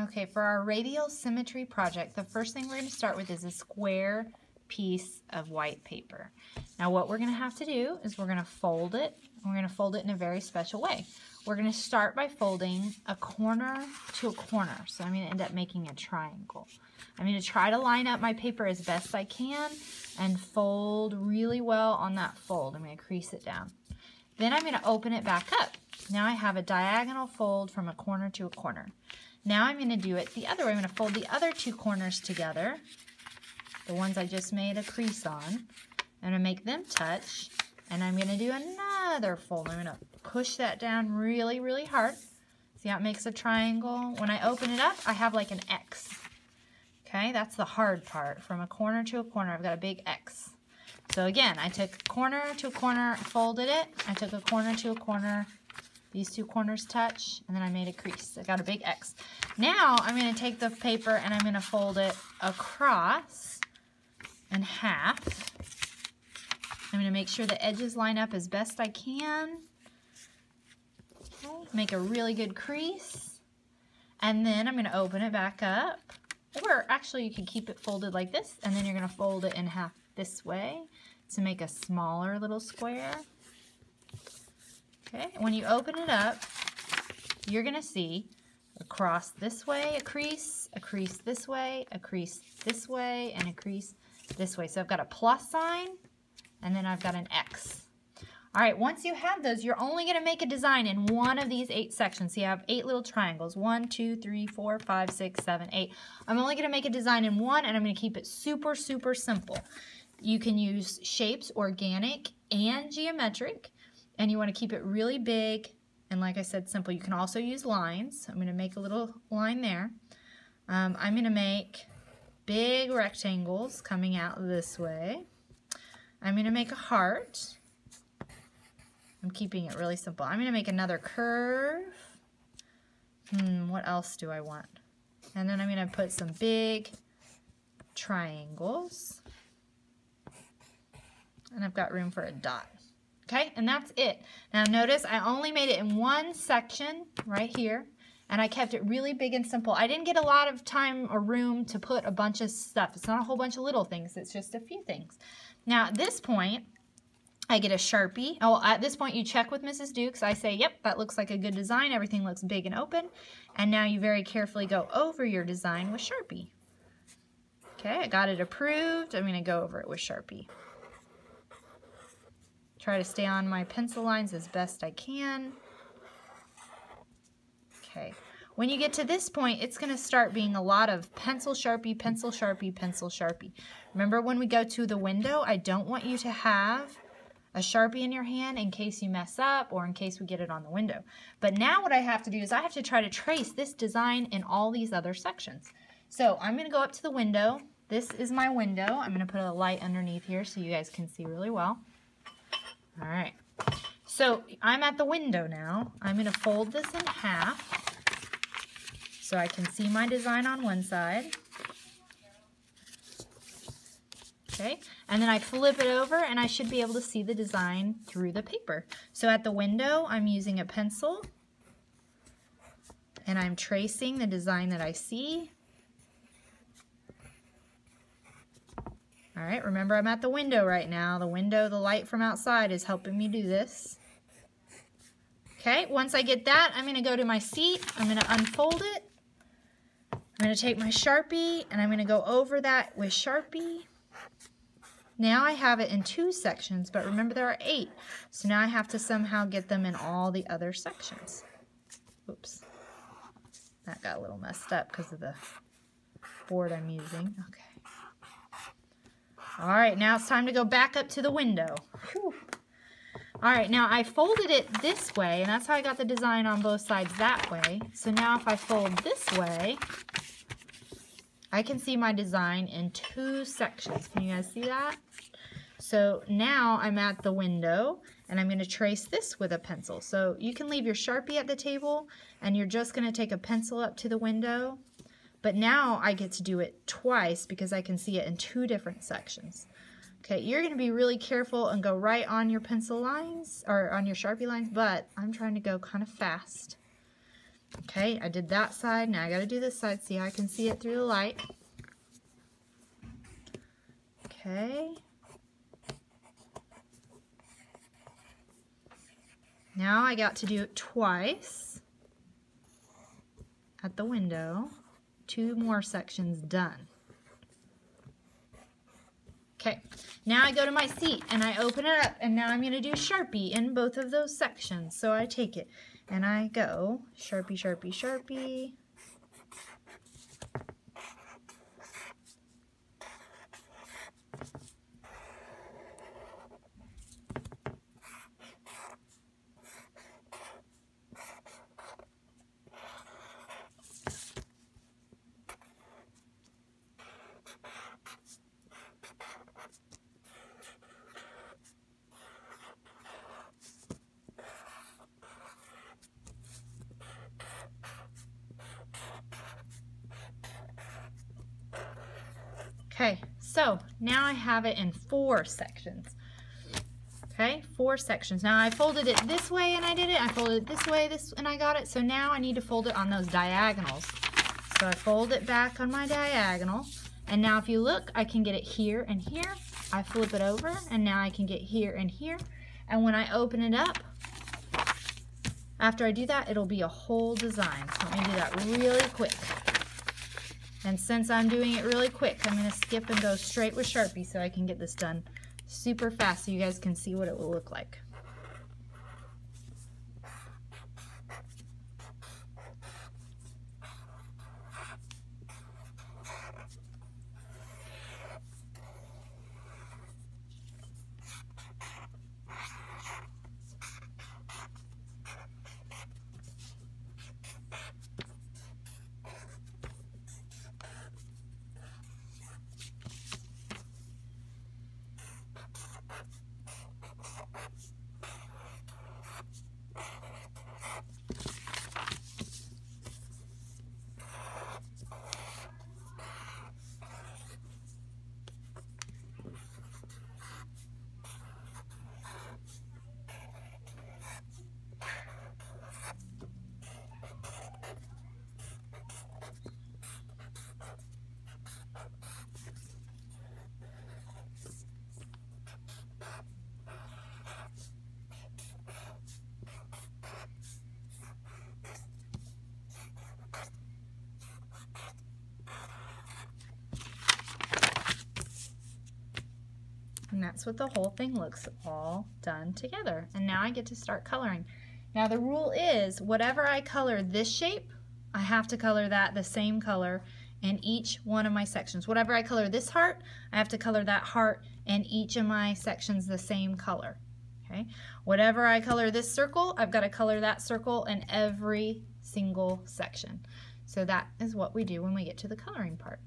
Okay, for our radial symmetry project, the first thing we're going to start with is a square piece of white paper. Now what we're going to have to do is we're going to fold it. We're going to fold it in a very special way. We're going to start by folding a corner to a corner. So I'm going to end up making a triangle. I'm going to try to line up my paper as best I can and fold really well on that fold. I'm going to crease it down. Then I'm going to open it back up. Now I have a diagonal fold from a corner to a corner. Now I'm going to do it the other way. I'm going to fold the other two corners together, the ones I just made a crease on. I'm going to make them touch, and I'm going to do another fold. I'm going to push that down really, really hard. See how it makes a triangle? When I open it up, I have like an X. Okay, that's the hard part. From a corner to a corner, I've got a big X. So again, I took a corner to a corner, folded it. I took a corner to a corner. These two corners touch, and then I made a crease. I got a big X. Now I'm going to take the paper and I'm going to fold it across in half. I'm going to make sure the edges line up as best I can. Okay. Make a really good crease. And then I'm going to open it back up. Or actually you can keep it folded like this, and then you're going to fold it in half this way to make a smaller little square. Okay, when you open it up, you're going to see a cross this way, a crease this way, a crease this way, and a crease this way. So I've got a plus sign, and then I've got an X. All right, once you have those, you're only going to make a design in one of these 8 sections. So you have 8 little triangles, 1, 2, 3, 4, 5, 6, 7, 8. I'm only going to make a design in one, and I'm going to keep it super, super simple. You can use shapes, organic and geometric. And you want to keep it really big and, like I said, simple. You can also use lines. I'm going to make a little line there. I'm going to make big rectangles coming out this way. I'm going to make a heart. I'm keeping it really simple. I'm going to make another curve. What else do I want? And then I'm going to put some big triangles. And I've got room for a dot. Okay, and that's it. Now notice I only made it in one section right here, and I kept it really big and simple. I didn't get a lot of time or room to put a bunch of stuff. It's not a whole bunch of little things. It's just a few things. Now at this point, I get a Sharpie. Oh, at this point you check with Mrs. Dukes. I say, yep, that looks like a good design. Everything looks big and open. And now you very carefully go over your design with Sharpie. Okay, I got it approved. I'm going to go over it with Sharpie. Try to stay on my pencil lines as best I can. Okay. When you get to this point, it's going to start being a lot of pencil, Sharpie, pencil, Sharpie, pencil, Sharpie. Remember when we go to the window, I don't want you to have a Sharpie in your hand in case you mess up or in case we get it on the window. But now what I have to do is I have to try to trace this design in all these other sections. So I'm going to go up to the window. This is my window. I'm going to put a light underneath here so you guys can see really well. All right, so I'm at the window now. I'm going to fold this in half so I can see my design on one side. Okay, and then I flip it over and I should be able to see the design through the paper. So at the window, I'm using a pencil and I'm tracing the design that I see. All right, remember I'm at the window right now. The window, the light from outside is helping me do this. Okay, once I get that, I'm going to go to my seat. I'm going to unfold it. I'm going to take my Sharpie and I'm going to go over that with Sharpie. Now I have it in 2 sections, but remember there are 8. So now I have to somehow get them in all the other sections. Oops. That got a little messed up because of the board I'm using. Okay. All right, now it's time to go back up to the window. Whew. All right, now I folded it this way, and that's how I got the design on both sides that way. So now if I fold this way, I can see my design in 2 sections. Can you guys see that? So now I'm at the window, and I'm going to trace this with a pencil. So you can leave your Sharpie at the table, and you're just going to take a pencil up to the window. But now I get to do it twice because I can see it in 2 different sections. Okay, you're going to be really careful and go right on your pencil lines, or on your Sharpie lines, but I'm trying to go kind of fast. Okay, I did that side. Now I got to do this side. See how I can see it through the light. Okay. Now I got to do it twice at the window. 2 more sections done. Okay, now I go to my seat and I open it up, and now I'm going to do Sharpie in both of those sections. So I take it and I go Sharpie, Sharpie, Sharpie. Okay, so now I have it in 4 sections. Okay, 4 sections. Now I folded it this way and I did it. I folded it this way, and I got it. So now I need to fold it on those diagonals. So I fold it back on my diagonal. And now if you look, I can get it here and here. I flip it over, and now I can get here and here. And when I open it up, after I do that, it'll be a whole design. So let me do that really quick. And since I'm doing it really quick, I'm going to skip and go straight with Sharpie so I can get this done super fast so you guys can see what it will look like. And that's what the whole thing looks all done together. And now I get to start coloring. Now the rule is, whatever I color this shape, I have to color that the same color in each one of my sections. Whatever I color this heart, I have to color that heart in each of my sections the same color. Okay? Whatever I color this circle, I've got to color that circle in every single section. So that is what we do when we get to the coloring part.